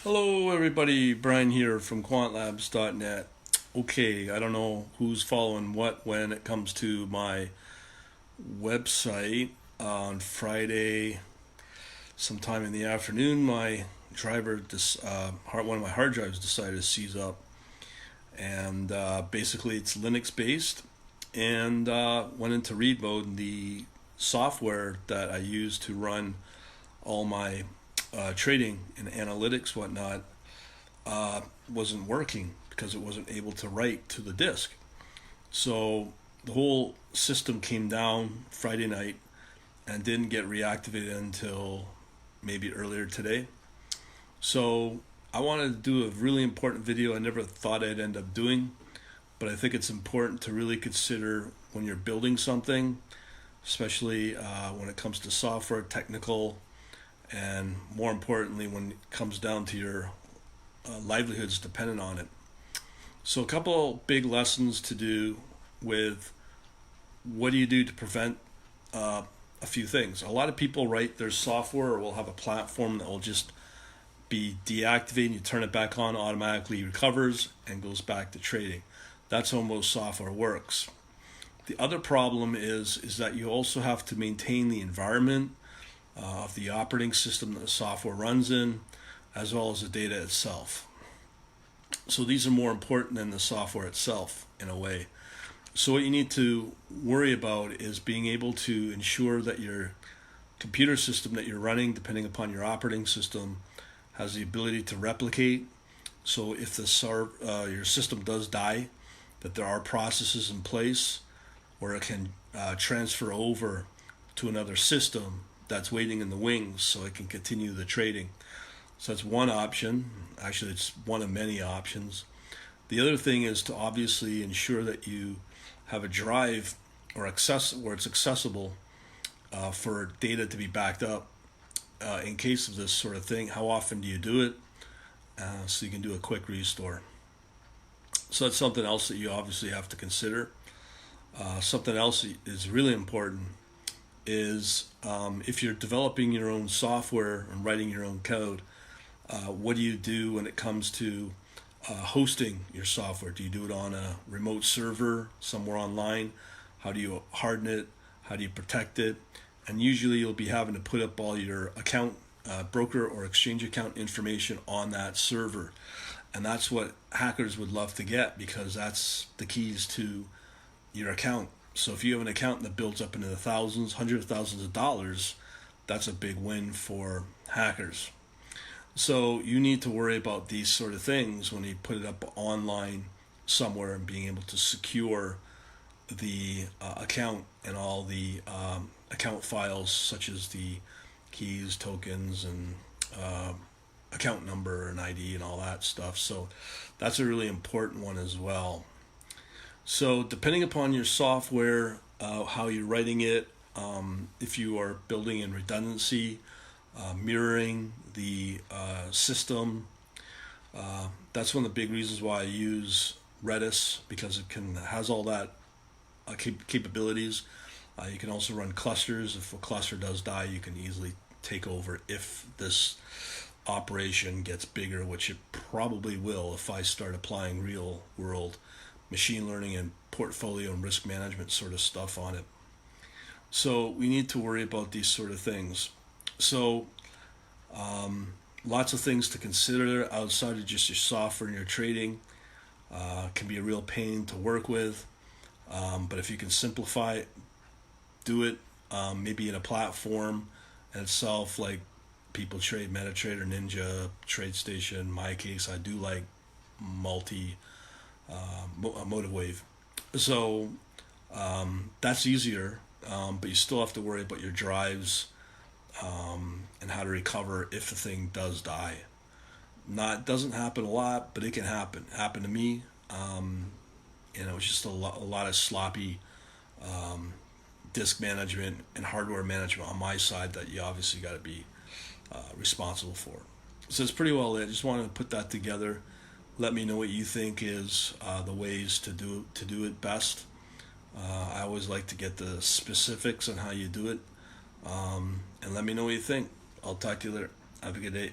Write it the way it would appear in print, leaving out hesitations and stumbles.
Hello, everybody. Brian here from quantlabs.net. Okay, I don't know who's following what when it comes to my website. On Friday, sometime in the afternoon, my one of my hard drives decided to seize up, and basically it's Linux based, and went into read mode. And the software that I use to run all my trading and analytics, whatnot, wasn't working because it wasn't able to write to the disk. So the whole system came down Friday night and didn't get reactivated until maybe earlier today. So I wanted to do a really important video I never thought I'd end up doing, but I think it's important to really consider when you're building something, especially when it comes to software, technical, and more importantly, when it comes down to your livelihoods dependent on it. So, a couple big lessons to do with what do you do to prevent a few things. A lot of people write their software or will have a platform that will just be deactivated. You turn it back on, automatically recovers and goes back to trading. That's how most software works. The other problem is that you also have to maintain the environment of the operating system that the software runs in, as well as the data itself. So these are more important than the software itself in a way. So what you need to worry about is being able to ensure that your computer system that you're running, depending upon your operating system, has the ability to replicate. So if your system does die, that there are processes in place where it can transfer over to another system that's waiting in the wings so it can continue the trading. So that's one option. Actually, it's one of many options. The other thing is to obviously ensure that you have a drive or where it's accessible for data to be backed up in case of this sort of thing. How often do you do it? So you can do a quick restore. So that's something else that you obviously have to consider. Something else is really important is if you're developing your own software and writing your own code, what do you do when it comes to hosting your software? Do you do it on a remote server somewhere online? How do you harden it? How do you protect it? And usually you'll be having to put up all your account, broker or exchange account information on that server. And that's what hackers would love to get, because that's the keys to your account. So if you have an account that builds up into the thousands, hundreds of thousands of dollars, that's a big win for hackers. So you need to worry about these sort of things when you put it up online somewhere, and being able to secure the account and all the account files, such as the keys, tokens, and account number and ID and all that stuff. So that's a really important one as well. So depending upon your software, how you're writing it, if you are building in redundancy, mirroring the system, that's one of the big reasons why I use Redis, because it has all that capabilities. You can also run clusters. If a cluster does die, you can easily take over if this operation gets bigger, which it probably will if I start applying real world machine learning and portfolio and risk management sort of stuff on it. So we need to worry about these sort of things. So lots of things to consider outside of just your software and your trading. Can be a real pain to work with, but if you can simplify it, do it. Maybe in a platform in itself, like people trade, MetaTrader, Ninja, TradeStation. In my case, I do like Motive Wave. So that's easier, but you still have to worry about your drives and how to recover if the thing does die. It doesn't happen a lot, but it can happen. It happened to me. It's just a lot of sloppy disk management and hardware management on my side that you obviously got to be responsible for. So it's pretty well it. Just wanted to put that together. Let me know what you think is the ways to do it best. I always like to get the specifics on how you do it, and let me know what you think. I'll talk to you later. Have a good day.